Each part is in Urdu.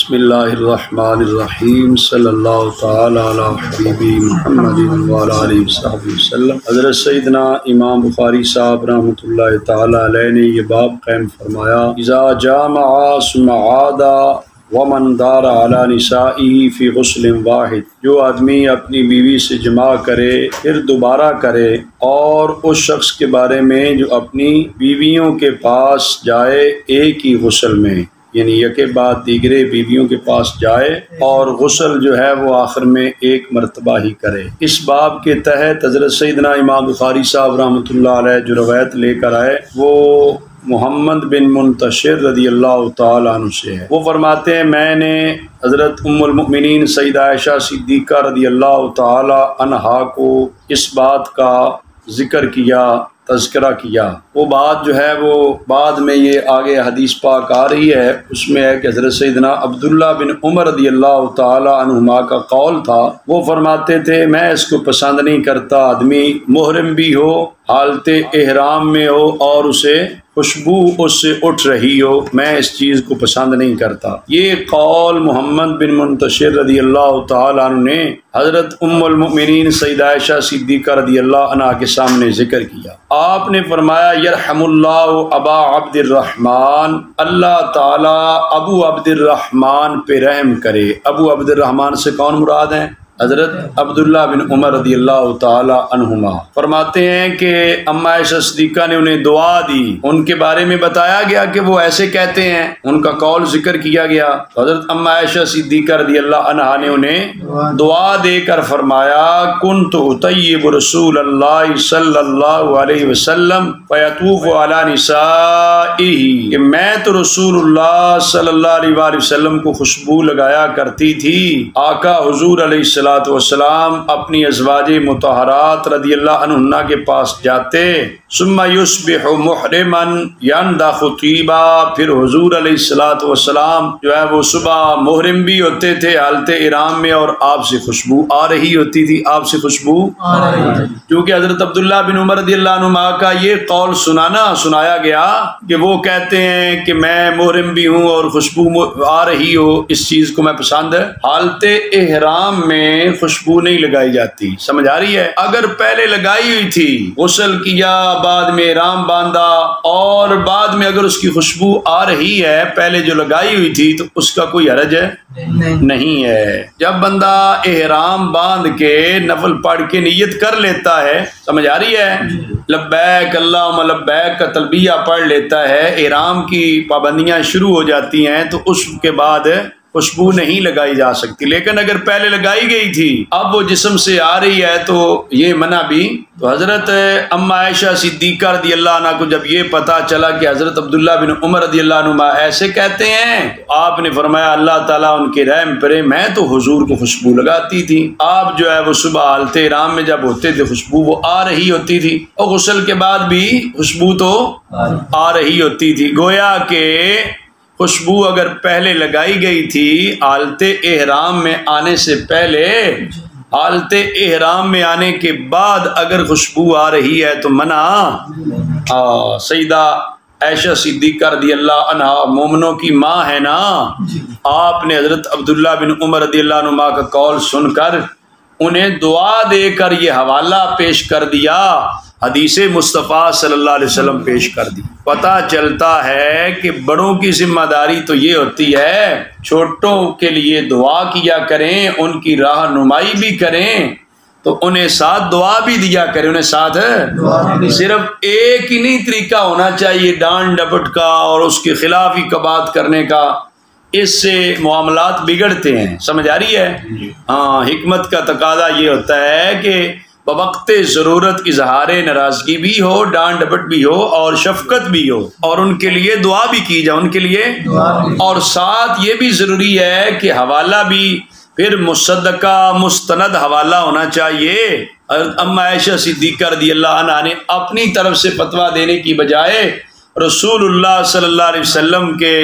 بسم اللہ الرحمن الرحیم صلی اللہ تعالی علی حبیبی محمد وعلی آلہ وصحبہ وسلم۔ حضرت سیدنا امام بخاری صاحب رحمۃ اللہ تعالی علیہ نے یہ باب قائم فرمایا، اذا جامع ثم عاد ومن دار علی نسائہ فی غسل واحد، جو آدمی اپنی بیوی سے جماع کرے پھر دوبارہ کرے، اور اس شخص کے بارے میں جو اپنی بیویوں کے پاس جائے ایک ہی غسل میں، یعنی یکے بعد دیگرے بیویوں کے پاس جائے اور غسل جو ہے وہ آخر میں ایک مرتبہ ہی کرے۔ اس باب کے تحت حضرت سیدنا امام بخاری صاحب رحمۃ اللہ علیہ جو روایت لے کر آئے وہ محمد بن منتشر رضی اللہ تعالیٰ عنہ سے ہے۔ وہ فرماتے ہیں، میں نے حضرت ام المؤمنین سیدہ عائشہ صدیقہ رضی اللہ تعالیٰ عنہا کو اس بات کا ذکر کیا، تذکرہ کیا۔ وہ بات جو ہے وہ بعد میں یہ آگے حدیث پاک آ رہی ہے، اس میں ہے کہ حضرت سیدنا عبداللہ بن عمر رضی اللہ تعالی عنہما کا قول تھا، وہ فرماتے تھے میں اس کو پسند نہیں کرتا، آدمی محرم بھی ہو، حالت احرام میں ہو اور اسے خوشبو اس سے اٹھ رہی ہو، میں اس چیز کو پسند نہیں کرتا۔ یہ قول محمد بن منتشر رضی اللہ تعالیٰ عنہ نے حضرت ام المؤمنین سیدہ عائشہ صدیقہ رضی اللہ عنہا کے سامنے ذکر کیا۔ آپ نے فرمایا، یرحم اللہ ابا عبد الرحمن، اللہ تعالیٰ ابو عبد الرحمن پہ رحم کرے۔ ابو عبد الرحمن سے کون مراد ہیں؟ حضرت عبداللہ بن عمر رضی اللہ تعالی عنہما۔ فرماتے ہیں کہ اما عائشہ صدیقہ نے انہیں دعا دی، ان کے بارے میں بتایا گیا کہ وہ ایسے کہتے ہیں، ان کا قول ذکر کیا گیا۔ حضرت اما عائشہ صدیقہ رضی اللہ عنہا نے انہیں دعا دے کر فرمایا، کنت اطیب رسول اللہ صلی اللہ علیہ وسلم فیطوف علی نسائہ، کہ میں تو رسول اللہ صلی اللہ علیہ وآلہ وسلم کو خوشبو لگایا کرتی تھی۔ آقا حضور علیہ والسلام اپنی ازواج مطہرات رضی اللہ عنہن کے پاس جاتے، ثم یصبح محرما یندخ طیبا، پھر حضور علیہ السلام جو ہے وہ صبح محرم بھی ہوتے تھے حالت احرام میں، اور آپ سے خوشبو آ رہی ہوتی تھی، آپ سے خوشبو آ رہی ہوتی۔ کیونکہ حضرت عبداللہ بن عمر رضی اللہ عنہما کا یہ قول سنایا گیا کہ وہ کہتے ہیں کہ میں محرم بھی ہوں اور خوشبو آ رہی ہو، اس چیز کو میں پسند ہے۔ حالت احرام میں خوشبو نہیں لگائی جاتی، سمجھ آ رہی ہے؟ اگر پہلے لگائی ہوئی تھی، غسل کیا، بعد میں احرام باندھا، اور بعد میں اگر اس کی خوشبو آ رہی ہے پہلے جو لگائی ہوئی تھی، تو اس کا کوئی حرج ہے نہیں ہے۔ جب بندہ احرام باندھ کے نفل پڑھ کے نیت کر لیتا ہے، سمجھ آ رہی ہے، لبیک اللہم لبیک کا تلبیہ پڑھ لیتا ہے، احرام کی پابندیاں شروع ہو جاتی ہیں، تو اس کے بعد خوشبو نہیں لگائی جا سکتی۔ لیکن اگر پہلے لگائی گئی تھی، اب وہ جسم سے آ رہی ہے، تو یہ منع بھی۔ تو حضرت اما عائشہ صدیقہ رضی اللہ عنہ کو جب یہ پتا چلا کہ حضرت عبداللہ بن عمر رضی اللہ عنہ ایسے کہتے ہیں، تو آپ نے فرمایا اللہ تعالیٰ ان کے رحم کرے، میں تو حضور کو خوشبو لگاتی تھی، آپ جو ہے وہ صبح حالت احرام میں جب ہوتے تھے خوشبو وہ آ رہی ہوتی تھی، اور غسل کے بعد بھی خوشبو تو آ رہی ہوتی تھی۔ گویا کہ خوشبو اگر پہلے لگائی گئی تھی حالت احرام میں آنے سے پہلے، حالت احرام میں آنے کے بعد اگر خوشبو آ رہی ہے تو منع۔ سیدہ عائشہ صدیقہ رضی اللہ عنہ مومنوں کی ماں ہے نا، آپ نے حضرت عبداللہ بن عمر رضی اللہ عنہ کا قول سن کر انہیں دعا دے کر یہ حوالہ پیش کر دیا، حدیث مصطفیٰ صلی اللہ علیہ وسلم پیش کر دی۔ پتہ چلتا ہے کہ بڑوں کی ذمہ داری تو یہ ہوتی ہے چھوٹوں کے لیے دعا کیا کریں، ان کی رہنمائی بھی کریں، تو انہیں ساتھ دعا بھی دیا کریں، انہیں ساتھ صرف ایک ہی نہیں طریقہ ہونا چاہیے ڈانٹ ڈپٹ کا اور اس کے خلاف ہی بات کرنے کا، اس سے معاملات بگڑتے ہیں، سمجھ آ رہی ہے؟ ہاں، حکمت کا تقاضا یہ ہوتا ہے کہ بوقت ضرورت اظہار ناراضگی بھی ہو، ڈانٹ ڈپٹ بھی ہو، اور شفقت بھی ہو، اور ان کے لیے دعا بھی کی جائے، ان کے لیے، اور ساتھ یہ بھی ضروری ہے کہ حوالہ بھی پھر مصدقہ مستند حوالہ ہونا چاہیے۔ اما عائشہ صدیقہ رضی اللہ عنہا نے اپنی طرف سے فتویٰ دینے کی بجائے رسول اللہ صلی اللہ علیہ وسلم کے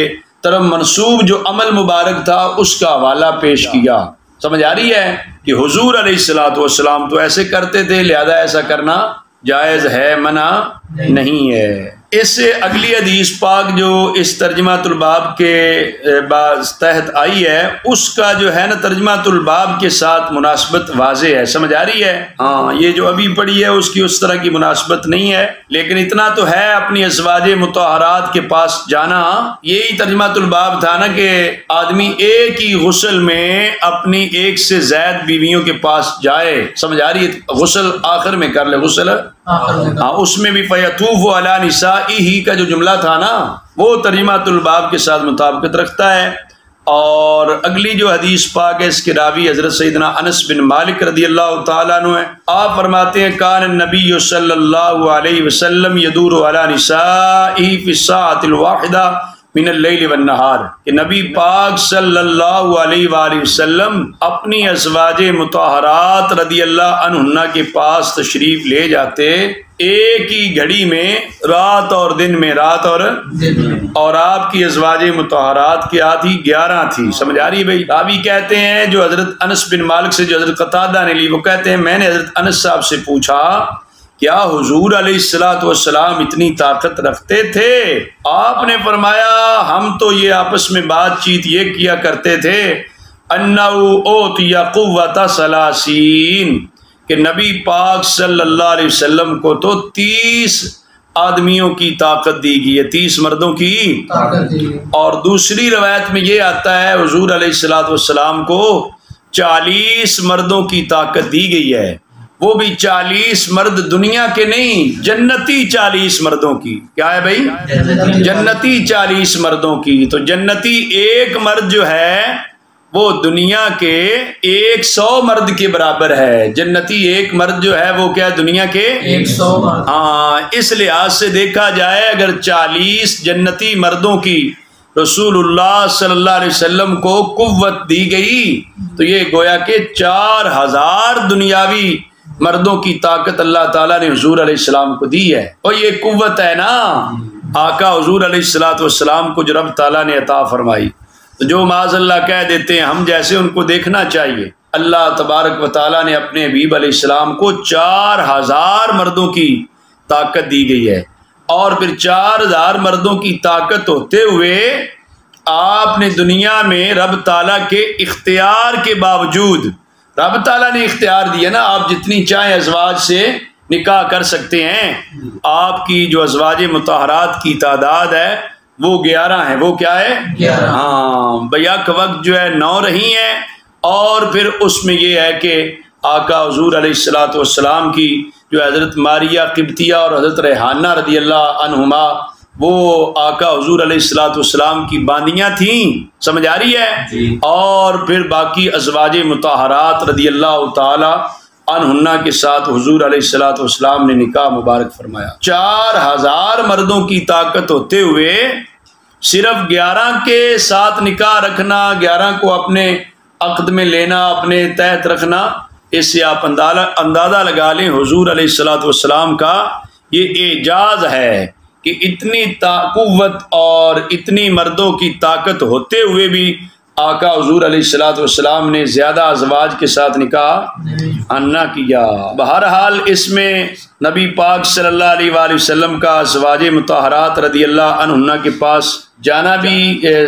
طرف منسوب جو عمل مبارک تھا اس کا حوالہ پیش کیا، سمجھ آ رہی ہے؟ کہ حضور علیہ السلام تو ایسے کرتے تھے، لہذا ایسا کرنا جائز ہے، منع نہیں ہے۔ اس سے اگلی حدیث پاک جو اس ترجمۃ الباب کے تحت آئی ہے، اس کا جو ہے نا ترجمۃ الباب کے ساتھ مناسبت واضح ہے، سمجھ آ رہی ہے؟ ہاں، یہ جو ابھی پڑھی ہے اس کی اس طرح کی مناسبت نہیں ہے، لیکن اتنا تو ہے اپنی ازواج مطہرات کے پاس جانا۔ یہی ترجمۃ الباب تھا نا کہ آدمی ایک ہی غسل میں اپنی ایک سے زائد بیویوں کے پاس جائے، سمجھ آ رہی ہے؟ غسل آخر میں کر لے، غسل ہاں اس میں بھی فیطوف علی نسائہ کا جو جملہ تھا نا وہ ترجمۃ الباب کے ساتھ مطابقت رکھتا ہے۔ اور اگلی جو حدیث پاک ہے اس کے راوی حضرت سیدنا انس بن مالک رضی اللہ تعالیٰ عنہ ہے۔ آپ فرماتے ہیں کان النبی صلی اللہ علیہ وسلم یدور علی نسائہ فی الساعۃ الواحدہ من اللیل والنہار، کہ نبی پاک صلی اللہ علیہ وآلہ وسلم اپنی ازواج مطہرات رضی اللہ عنہن کے پاس تشریف لے جاتے ایک ہی گھڑی میں، رات اور دن میں، رات اور اور آپ کی ازواج مطہرات کیا تھی؟ 11 تھی، سمجھ آ رہی ہے بھائی؟ راوی کہتے ہیں جو حضرت انس بن مالک سے جو حضرت قتادہ نے لی، وہ کہتے ہیں میں نے حضرت انس صاحب سے پوچھا کیا حضور علیہ الصلوۃ والسلام اتنی طاقت رکھتے تھے؟ آپ نے فرمایا ہم تو یہ آپس میں بات چیت یہ کیا کرتے تھے انہو اوتی قوت ثلاثین، کہ نبی پاک صلی اللہ علیہ وسلم کو تو 30 آدمیوں کی طاقت دی گئی ہے، 30 مردوں کی طاقت دی گئی۔ اور دوسری روایت میں یہ آتا ہے حضور علیہ الصلوۃ والسلام کو 40 مردوں کی طاقت دی گئی ہے، وہ بھی 40 مرد دنیا کے نہیں، جنتی 40 مردوں کی۔ کیا ہے بھائی؟ جنتی 40 مردوں کی۔ تو جنتی ایک مرد جو ہے وہ دنیا کے 100 مرد کے برابر ہے۔ جنتی ایک مرد جو ہے وہ کیا دنیا کے 100 مرد۔ ہاں، اس لحاظ سے دیکھا جائے اگر 40 جنتی مردوں کی رسول اللہ صلی اللہ علیہ وسلم کو قوت دی گئی تو یہ گویا کہ 4000 دنیاوی مردوں کی طاقت اللہ تعالیٰ نے حضور علیہ السلام کو دی ہے۔ اور یہ قوت ہے نا آقا حضور علیہ الصلوۃ والسلام کو جو رب تعالیٰ نے عطا فرمائی، تو جو معاذ اللہ کہہ دیتے ہیں ہم جیسے ان کو دیکھنا چاہیے۔ اللہ تبارک و تعالیٰ نے اپنے حبیب علیہ السلام کو 4000 مردوں کی طاقت دی گئی ہے، اور پھر 4000 مردوں کی طاقت ہوتے ہوئے آپ نے دنیا میں رب تعالیٰ کے اختیار کے باوجود، رب تعالیٰ نے اختیار دیا نا آپ جتنی چاہیں ازواج سے نکاح کر سکتے ہیں۔ آپ کی جو ازواج مطہرات کی تعداد ہے وہ 11 ہے۔ وہ کیا ہے؟ 11۔ ہاں، بیک وقت جو ہے 9 رہی ہیں، اور پھر اس میں یہ ہے کہ آقا حضور علیہ الصلوۃ والسلام کی جو حضرت ماریہ قبطیہ اور حضرت ریحانہ رضی اللہ عنہما وہ آقا حضور علیہ الصلوۃ والسلام کی باندیاں تھیں، سمجھ آ رہی ہے جی۔ اور پھر باقی ازواج مطہرات رضی اللہ تعالی عنہن کے ساتھ حضور علیہ الصلوۃ والسلام نے نکاح مبارک فرمایا۔ 4000 مردوں کی طاقت ہوتے ہوئے صرف 11 کے ساتھ نکاح رکھنا، 11 کو اپنے عقد میں لینا، اپنے تحت رکھنا، اس سے آپ اندازہ لگا لیں حضور علیہ الصلوۃ والسلام کا یہ اعجاز ہے کہ اتنی قوت اور اتنی مردوں کی طاقت ہوتے ہوئے بھی آقا حضور علیہ الصلوۃ والسلام نے زیادہ ازواج کے ساتھ نکاح نہ کیا۔ بہرحال اس میں نبی پاک صلی اللہ علیہ وآلہ وسلم کا ازواج مطہرات رضی اللہ عنہن کے پاس جانا بھی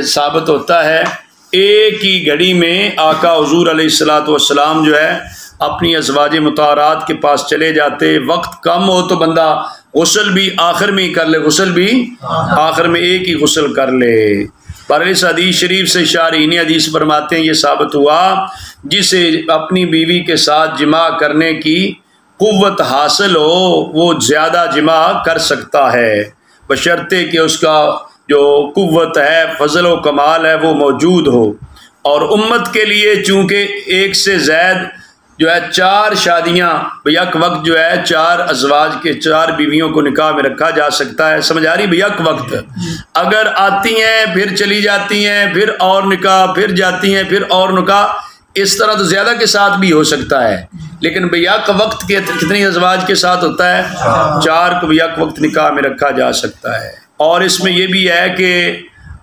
ثابت ہوتا ہے۔ ایک ہی گھڑی میں آقا حضور علیہ الصلوۃ والسلام جو ہے اپنی ازواج مطہرات کے پاس چلے جاتے، وقت کم ہو تو بندہ غسل بھی آخر میں ہی کر لے، غسل بھی آخر میں ایک ہی غسل کر لے۔ پر اس حدیث شریف سے شارحین حدیث فرماتے ہیں یہ ثابت ہوا جسے اپنی بیوی کے ساتھ جماع کرنے کی قوت حاصل ہو وہ زیادہ جماع کر سکتا ہے، بشرطے کہ اس کا جو قوت ہے، فضل و کمال ہے، وہ موجود ہو۔ اور امت کے لیے چونکہ ایک سے زائد جو ہے 4 شادیاں بیک وقت جو ہے 4 ازواج کے 4 بیویوں کو نکاح میں رکھا جا سکتا ہے، سمجھ آ رہی؟ بیک وقت اگر آتی ہیں پھر چلی جاتی ہیں، پھر اور نکاح، پھر جاتی ہیں، پھر اور نکاح، اس طرح تو زیادہ کے ساتھ بھی ہو سکتا ہے، لیکن بیک وقت کے کتنی ازواج کے ساتھ ہوتا ہے؟ 4 کو بیک وقت نکاح میں رکھا جا سکتا ہے۔ اور اس میں یہ بھی ہے کہ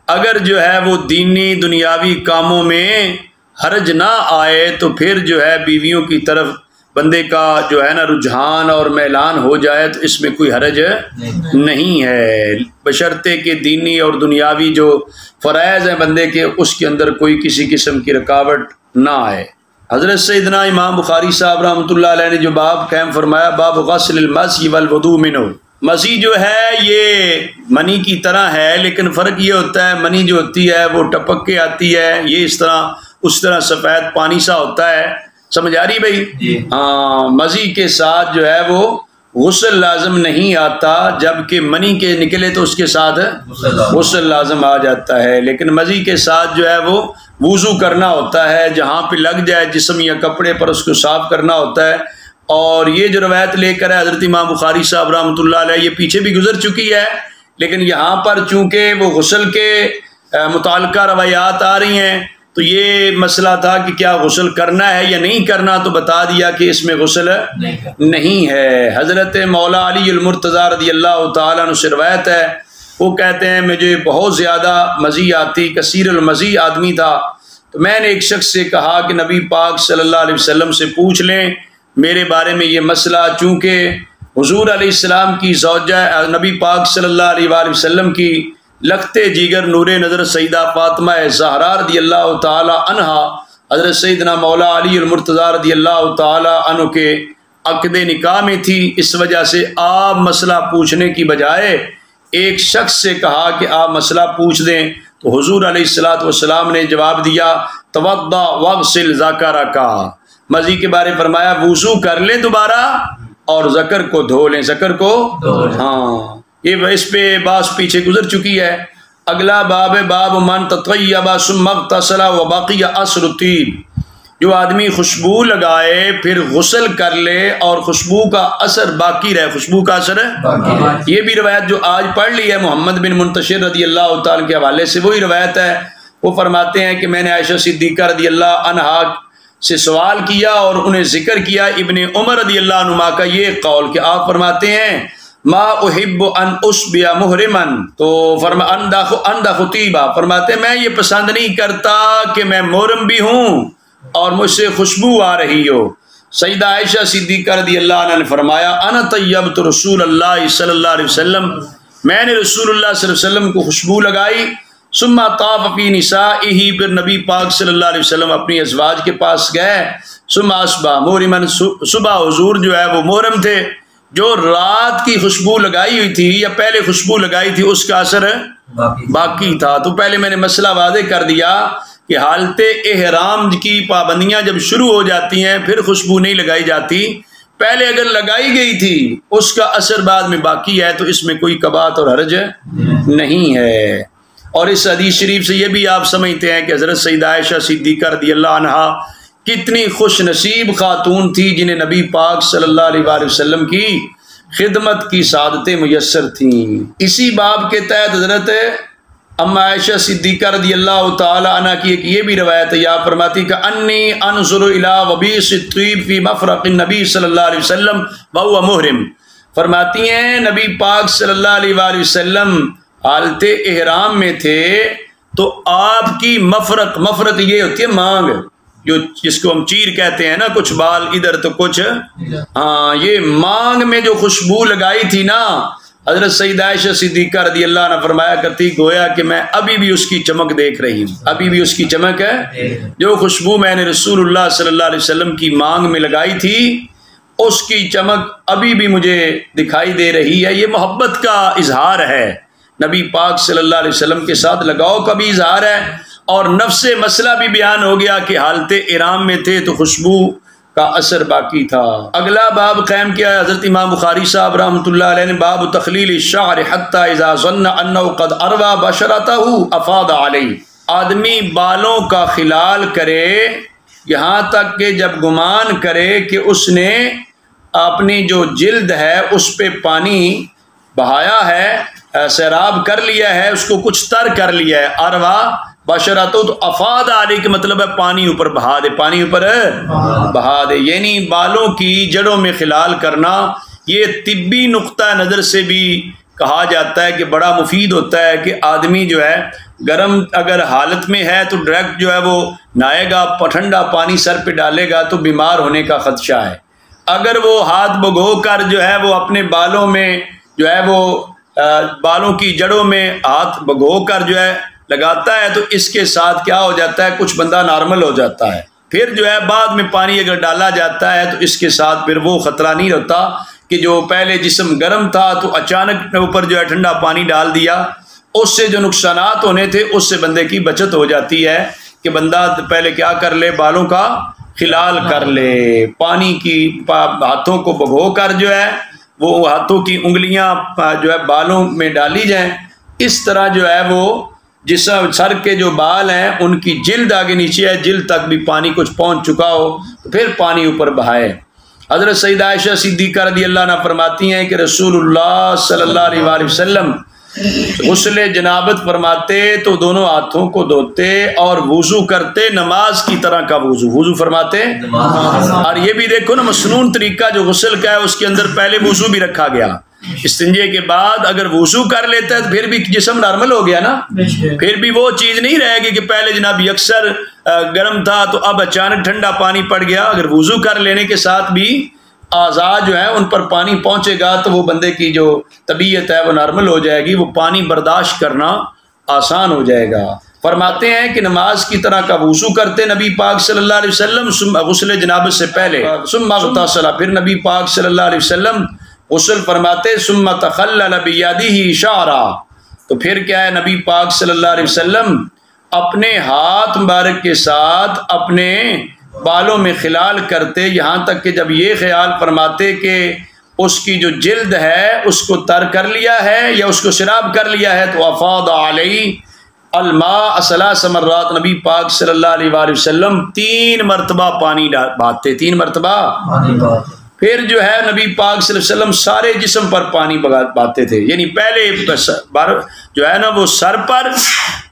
اگر جو ہے وہ دینی دنیاوی کاموں میں حرج نہ آئے تو پھر جو ہے بیویوں کی طرف بندے کا جو ہے نا رجحان اور میلان ہو جائے تو اس میں کوئی حرج نہیں ہے، بشرطے کہ دینی اور دنیاوی جو فرائض ہیں بندے کے اس کے اندر کوئی کسی قسم کی رکاوٹ نہ آئے۔ حضرت سیدنا امام بخاری صاحب رحمۃ اللہ علیہ نے جو باب قائم فرمایا، باب غسل المزی والوضوء منہ، مزی جو ہے یہ منی کی طرح ہے، لیکن فرق یہ ہوتا ہے منی جو ہوتی ہے وہ ٹپک کے آتی ہے، یہ اس طرح سفید پانی سا ہوتا ہے، سمجھ آ رہی بھائی؟ ہاں، مزی کے ساتھ جو ہے وہ غسل لازم نہیں آتا، جبکہ منی کے نکلے تو اس کے ساتھ غسل لازم آ جاتا ہے، لیکن مزی کے ساتھ جو ہے وہ وضو کرنا ہوتا ہے، جہاں پہ لگ جائے جسم یا کپڑے پر اس کو صاف کرنا ہوتا ہے۔ اور یہ جو روایت لے کر ہے حضرت امام بخاری صاحب رحمۃ اللہ علیہ، یہ پیچھے بھی گزر چکی ہے، لیکن یہاں پر چونکہ وہ غسل کے متعلقہ روایات آ رہی ہیں تو یہ مسئلہ تھا کہ کیا غسل کرنا ہے یا نہیں کرنا، تو بتا دیا کہ اس میں غسل نہیں ہے۔ حضرت مولا علی المرتضیٰ رضی اللہ تعالیٰ عنہ سے روایت ہے، وہ کہتے ہیں مجھے بہت زیادہ مزی آتی، کثیر المزی آدمی تھا، تو میں نے ایک شخص سے کہا کہ نبی پاک صلی اللہ علیہ وسلم سے پوچھ لیں میرے بارے میں یہ مسئلہ، چونکہ حضور علیہ السلام کی زوجہ نبی پاک صلی اللہ علیہ وآلہ وسلم کی لختے جگر نور نظر سیدہ فاطمہ زہرا رضی اللہ تعالی عنہا حضرت سیدنا مولا علی المرتضیٰ رضی اللہ تعالی عنہ کے عقد نکاح میں تھی، اس وجہ سے آپ مسئلہ پوچھنے کی بجائے ایک شخص سے کہا کہ آپ مسئلہ پوچھ دیں، تو حضور علیہ السلام نے جواب دیا توضا واغسل ذکرک، مزی کے بارے فرمایا وضو کر لیں دوبارہ اور ذکر کو دھو لیں، ذکر کو ہاں، یہ اس پہ باس پیچھے گزر چکی ہے۔ اگلا باب ہے باب من تطیب ثم اغتسل وبقی اثر الطیب، جو آدمی خوشبو لگائے پھر غسل کر لے اور خوشبو کا اثر باقی رہے، خوشبو کا اثر ہے، یہ بھی روایت جو آج پڑھ لی ہے محمد بن منتشر رضی اللہ تعالیٰ کے حوالے سے وہی روایت ہے۔ وہ فرماتے ہیں کہ میں نے عائشہ صدیقہ رضی اللہ عنہا سے سوال کیا اور انہیں ذکر کیا ابن عمر رضی اللہ عنہما کا یہ قول کہ آپ فرماتے ہیں ما احب ان اشبع محرما، تو اندہ خطیبہ فرماتے ہیں میں یہ پسند نہیں کرتا کہ میں محرم بھی ہوں اور مجھ سے خوشبو آ رہی ہو۔ سیدہ عائشہ صدیقہ رضی اللہ عنہ نے فرمایا انا طیبت رسول اللہ صلی اللہ علیہ وسلم، میں نے رسول اللہ صلی اللہ علیہ وسلم کو خوشبو لگائی، ثم طاف فی نسائہ، پھر نبی پاک صلی اللہ علیہ وسلم اپنی ازواج کے پاس گئے، ثم اصبح محرما، صبح حضور جو ہے وہ محرم تھے، جو رات کی خوشبو لگائی ہوئی تھی یا پہلے خوشبو لگائی تھی اس کا اثر باقی تھا۔ تو پہلے میں نے مسئلہ واضح کر دیا کہ حالت احرام کی پابندیاں جب شروع ہو جاتی ہیں پھر خوشبو نہیں لگائی جاتی، پہلے اگر لگائی گئی تھی اس کا اثر بعد میں باقی ہے تو اس میں کوئی کباۃ اور حرج نہیں ہے۔ اور اس حدیث شریف سے یہ بھی آپ سمجھتے ہیں کہ حضرت سیدہ عائشہ صدیقہ رضی اللہ عنہا کتنی خوش نصیب خاتون تھی جنہیں نبی پاک صلی اللہ علیہ وآلہ وسلم کی خدمت کی سعادتیں میسر تھیں۔ اسی باب کے تحت حضرت اما عائشہ صدیقہ رضی اللہ تعالی عنہ کی ایک یہ بھی روایت ہے، یا فرماتی کہ انی انظر الی وبیس الطیب فی مفرق النبی صلی اللہ علیہ وسلم وهو محرم، فرماتی ہیں نبی پاک صلی اللہ علیہ وآلہ وسلم حالت احرام میں تھے تو آپ کی مفرق یہ ہوتی ہے مانگ، جو جس کو ہم چیر کہتے ہیں نا، کچھ بال ادھر تو کچھ ہاں، یہ مانگ میں جو خوشبو لگائی تھی نا، حضرت سیدہ عائشہ صدیقہ رضی اللہ عنہ فرمایا کرتی گویا کہ میں ابھی بھی اس کی چمک دیکھ رہی ہوں، ابھی بھی اس کی چمک ہے، جو خوشبو میں نے رسول اللہ صلی اللہ علیہ وسلم کی مانگ میں لگائی تھی اس کی چمک ابھی بھی مجھے دکھائی دے رہی ہے۔ یہ محبت کا اظہار ہے، نبی پاک صلی اللہ علیہ وسلم کے ساتھ لگاؤ کا بھی اظہار ہے، اور نفس مسئلہ بھی بیان ہو گیا کہ حالت احرام میں تھے تو خوشبو کا اثر باقی تھا۔ اگلا باب قائم کیا ہے حضرت امام بخاری صاحب رحمۃ اللہ علیہ نے، باب تخلیل الشعر حتی اذا ظن انه قد اروى بشرته افاض علیہ، آدمی بالوں کا خلال کرے یہاں تک کہ جب گمان کرے کہ اس نے اپنی جو جلد ہے اس پہ پانی بہایا ہے، سیراب کر لیا ہے، اس کو کچھ تر کر لیا ہے، اروا بشراتو تو افاد علیہ کے مطلب ہے پانی اوپر بہا دے، پانی اوپر بہا دے، یعنی بالوں کی جڑوں میں خلال کرنا یہ طبی نقطہ نظر سے بھی کہا جاتا ہے کہ بڑا مفید ہوتا ہے کہ آدمی جو ہے گرم اگر حالت میں ہے تو ڈائریکٹ جو ہے وہ نہائے گا، ٹھنڈا پانی سر پہ ڈالے گا تو بیمار ہونے کا خدشہ ہے، اگر وہ ہاتھ بھگو کر جو ہے وہ اپنے بالوں میں جو ہے وہ بالوں کی جڑوں میں ہاتھ بھگو کر جو ہے لگاتا ہے تو اس کے ساتھ کیا ہو جاتا ہے، کچھ بندہ نارمل ہو جاتا ہے۔ پھر جو ہے بعد میں پانی اگر ڈالا جاتا ہے تو اس کے ساتھ پھر وہ خطرہ نہیں ہوتا کہ جو پہلے جسم گرم تھا تو اچانک اوپر جو ہے ٹھنڈا پانی ڈال دیا، اس سے جو نقصانات ہونے تھے اس سے بندے کی بچت ہو جاتی ہے کہ بندہ پہلے کیا کر لے، بالوں کا خلال کر لے، پانی کی ہاتھوں کو بھگو کر جو ہے وہ ہاتھوں کی انگلیاں جو ہے بالوں میں ڈالی جائیں، اس طرح جو ہے وہ جسم سر کے جو بال ہیں ان کی جلد آگے نیچے ہے، جلد تک بھی پانی کچھ پہنچ چکا ہو تو پھر پانی اوپر بہائے۔ حضرت سیدہ عائشہ صدیقہ رضی اللہ عنہ فرماتی ہیں کہ رسول اللہ صلی اللہ علیہ وآلہ وسلم غسل جنابت فرماتے تو دونوں ہاتھوں کو دھوتے اور وضو کرتے نماز کی طرح کا وضو فرماتے۔ اور یہ بھی دیکھو نا مسنون طریقہ جو غسل کا ہے اس کے اندر پہلے وضو بھی رکھا گیا، استنجے کے بعد اگر وضو کر لیتا ہے تو پھر بھی جسم نارمل ہو گیا نا، پھر بھی وہ چیز نہیں رہے گی کہ پہلے جناب اکثر گرم تھا تو اب اچانک ٹھنڈا پانی پڑ گیا۔ اگر وضو کر لینے کے ساتھ بھی اعضاء جو ہے ان پر پانی پہنچے گا تو وہ بندے کی جو طبیعت ہے وہ نارمل ہو جائے گی، وہ پانی برداشت کرنا آسان ہو جائے گا۔ فرماتے ہیں کہ نماز کی طرح کا وضو کرتے نبی پاک صلی اللہ علیہ وسلم غسل جنابت سے پہلے، ثم اغتسل، پھر نبی پاک صلی اللہ علیہ وسلم غسل فرماتے، ثم تخلل بیدہ شعرا، تو پھر کیا ہے نبی پاک صلی اللہ علیہ وسلم اپنے ہاتھ مبارک کے ساتھ اپنے بالوں میں خلال کرتے، یہاں تک کہ جب یہ خیال فرماتے کہ اس کی جو جلد ہے اس کو تر کر لیا ہے یا اس کو سراب کر لیا ہے تو افاض علیہ الماء ثلاث مرات، نبی پاک صلی اللہ علیہ وآلہ وسلم 3 مرتبہ پانی بہاتے، 3 مرتبہ پھر جو ہے نبی پاک صلی اللہ علیہ وسلم سارے جسم پر پانی بہاتے تھے، یعنی پہلے جو ہے نا وہ سر پر،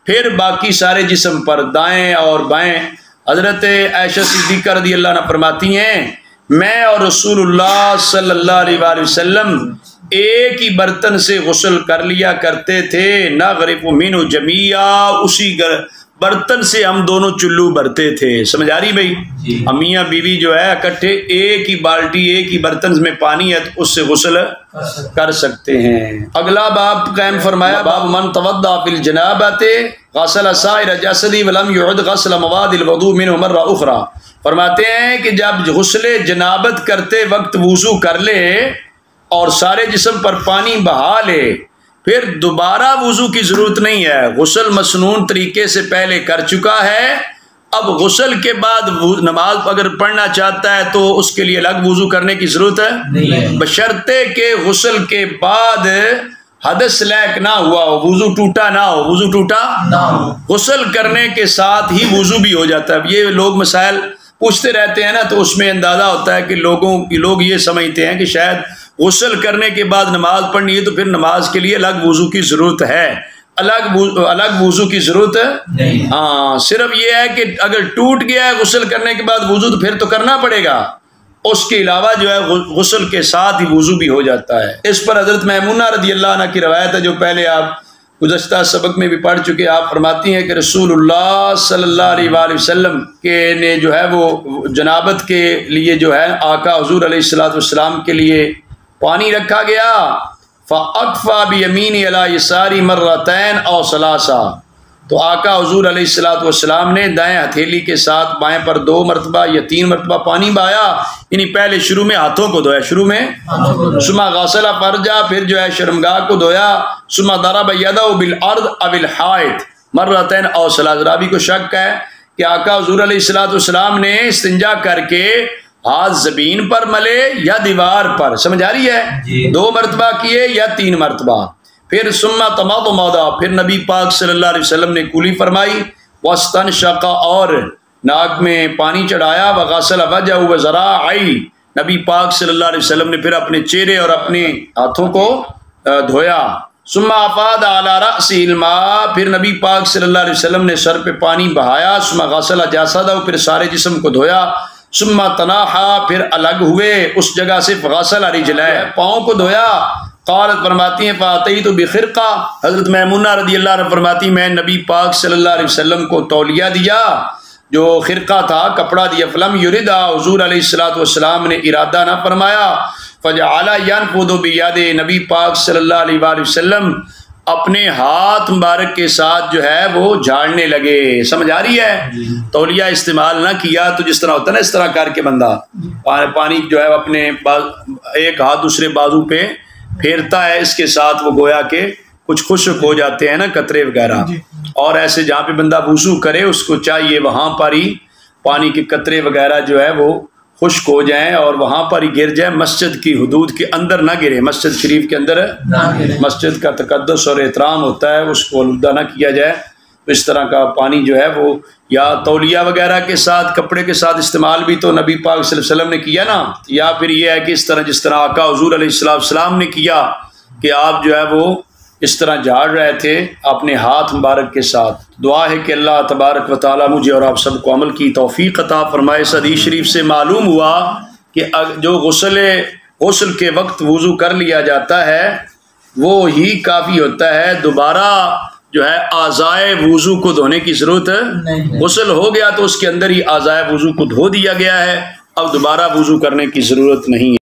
پھر باقی سارے جسم پر، دائیں اور بائیں۔ حضرت عائشہ صدیقہ رضی اللہ عنہ فرماتی ہیں میں اور رسول اللہ صلی اللہ علیہ وآلہ وسلم ایک ہی برتن سے غسل کر لیا کرتے تھے، نغرف منہ جمیعا، اسی برتن سے ہم دونوں چلو بھرتے تھے۔ سمجھ آ رہی بھائی؟ امیاں بیوی جو ہے اکٹھے ایک ہی بالٹی ایک ہی برتن میں پانی ہے تو اس سے غسل کر سکتے ہیں۔ اگلا باب قائم فرمایا، باب من توضأ فی الجنابۃ غسل سائر جسدہ ولم یعد غسل مواد الوضوء منہ مرہ اخرى۔ فرماتے ہیں کہ جب غسل جنابت کرتے وقت وضو کر لے اور سارے جسم پر پانی بہا لے، پھر دوبارہ وضو کی ضرورت نہیں ہے، غسل مسنون طریقے سے پہلے کر چکا ہے، اب غسل کے بعد نماز اگر پڑھنا چاہتا ہے تو اس کے لیے الگ وضو کرنے کی ضرورت ہے، بشرطے کہ غسل کے بعد حدث لائق نہ ہوا ہو، وضو ٹوٹا نہ ہو، وضو ٹوٹا نہ ہو، غسل کرنے کے ساتھ ہی وضو بھی ہو جاتا ہے۔ اب یہ لوگ مسائل پوچھتے رہتے ہیں نا تو اس میں اندازہ ہوتا ہے کہ لوگ یہ سمجھتے ہیں کہ شاید غسل کرنے کے بعد نماز پڑھنی ہے تو پھر نماز کے لیے الگ وضو کی ضرورت ہے، الگ وضو کی ضرورت نہیں۔ ہاں، صرف یہ ہے کہ اگر ٹوٹ گیا ہے غسل کرنے کے بعد وضو تو پھر تو کرنا پڑے گا، اس کے علاوہ جو ہے غسل کے ساتھ ہی وضو بھی ہو جاتا ہے۔ اس پر حضرت میمونہ رضی اللہ عنہ کی روایت ہے جو پہلے آپ گزشتہ سبق میں بھی پڑھ چکے، آپ فرماتی ہیں کہ رسول اللہ صلی اللہ علیہ وآلہ وسلم کے نے جو ہے وہ جنابت کے لیے جو ہے آقا حضور علیہ الصلوۃ والسلام کے لیے پانی رکھا گیا، فَأَكْفَى بِيَمِينِ عَلَى يَسَارِ مَرَّتَيْن أَوْ ثَلَاثًا، تو آقا حضور علیہ الصلوۃ والسلام نے دائیں ہتھیلی کے ساتھ بائیں پر 2 مرتبہ یا 3 مرتبہ پانی بہایا، یعنی پہلے شروع میں ہاتھوں کو دھویا، شروع میں ثم غسل فرجہ، پھر جو ہے شرمگاہ کو دھویا، ثم ضرب یدہ بالارض او الحائط مرتين او ثلاث۔ راوی کو شک ہے کہ آقا حضور علیہ الصلوۃ والسلام نے استنجا کر کے ہاتھ زمین پر ملے یا دیوار پر، سمجھ آ رہی ہے؟ 2 مرتبہ کیے یا 3 مرتبہ، پھر ثم تمضمض، پھر نبی پاک صلی اللہ علیہ وسلم نے کلی فرمائی، واستنشق، اور ناک میں پانی چڑھایا، وغسل وجهه وذراعيه، نبی پاک صلی اللہ علیہ وسلم نے پھر اپنے چہرے اور اپنے ہاتھوں کو دھویا، ثم افاض على رأسه الماء، پھر نبی پاک صلی اللہ علیہ وسلم نے سر پہ پانی بہایا، ثم غسل جسده، پھر سارے جسم کو دھویا، ثم تناحا، پھر الگ ہوئے اس جگہ سے، فغسل رجليه، پاؤں کو دھویا۔ قالت فرماتی ہیں فاتیت بخرقہ، حضرت میمونہ رضی اللہ عنہ فرماتی میں نبی پاک صلی اللہ علیہ وسلم کو تولیہ دیا، جو خرقہ تھا، کپڑا دیا، فلم یردا، حضور علیہ الصلوۃ والسلام نے ارادہ نہ فرمایا، فجعل ينفض بيده، نبی پاک صلی اللہ علیہ وآلہ وسلم اپنے ہاتھ مبارک کے ساتھ جو ہے وہ جھاڑنے لگے۔ سمجھ آ رہی ہے؟ تولیہ استعمال نہ کیا تو جس طرح ہوتا ہے نا، اس طرح کر کے بندہ پانی جو ہے اپنے ایک ہاتھ دوسرے بازو پہ پھیرتا ہے، اس کے ساتھ وہ گویا کہ کچھ خشک ہو جاتے ہیں نا، قطرے وغیرہ، اور ایسے جہاں پہ بندہ وضو کرے اس کو چاہیے وہاں پر ہی پانی کے قطرے وغیرہ جو ہے وہ خشک ہو جائیں اور وہاں پر ہی گر جائیں، مسجد کی حدود کے اندر نہ گرے، مسجد شریف کے اندر مسجد کا تقدس اور احترام ہوتا ہے، اس کو آلودہ نہ کیا جائے۔ تو اس طرح کا پانی جو ہے وہ یا تولیہ وغیرہ کے ساتھ، کپڑے کے ساتھ استعمال بھی تو نبی پاک صلی اللہ علیہ وسلم نے کیا نا، یا پھر یہ ہے کہ اس طرح جس طرح آقا حضور علیہ السلام نے کیا کہ آپ جو ہے وہ اس طرح جھاڑ رہے تھے اپنے ہاتھ مبارک کے ساتھ۔ دعا ہے کہ اللہ تبارک و تعالی مجھے اور آپ سب کو عمل کی توفیق عطا فرمائے۔ اس حدیث شریف سے معلوم ہوا کہ جو غسل کے وقت وضو کر لیا جاتا ہے وہ ہی کافی ہوتا ہے، دوبارہ جو ہے اعضائے وضو کو دھونے کی ضرورت نہیں۔ غسل ہو گیا تو اس کے اندر ہی اعضائے وضو کو دھو دیا گیا ہے، اب دوبارہ وضو کرنے کی ضرورت نہیں ہے۔